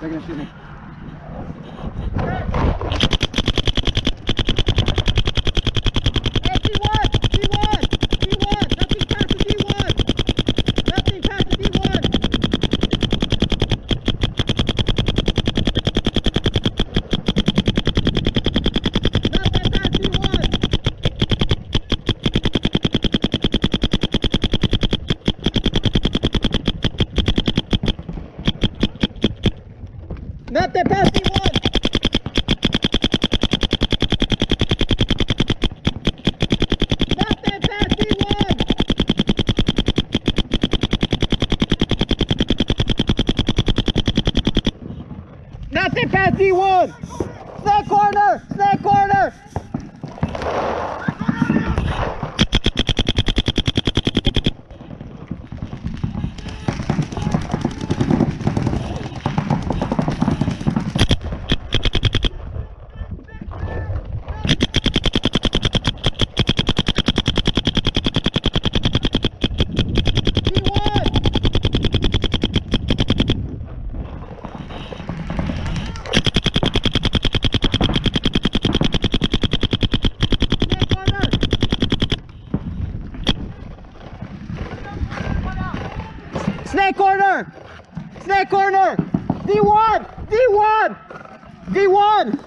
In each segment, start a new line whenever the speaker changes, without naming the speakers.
They're gonna shoot me.
Hey, D1! D1! D1! Nothing past the D1! Nothing past the D1! Nothing past D1! Nothing past D1! Nothing past D1! Nothing past D1! Snake corner! Snake corner! Snake corner! Snake corner! D1! D1! D1!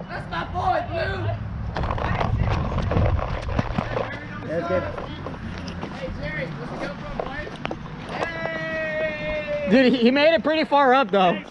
That's my boy, Blue!
That's good.
Hey, Jerry, what's the GoPro play? Hey!
Dude, he made it pretty far up though.
Hey,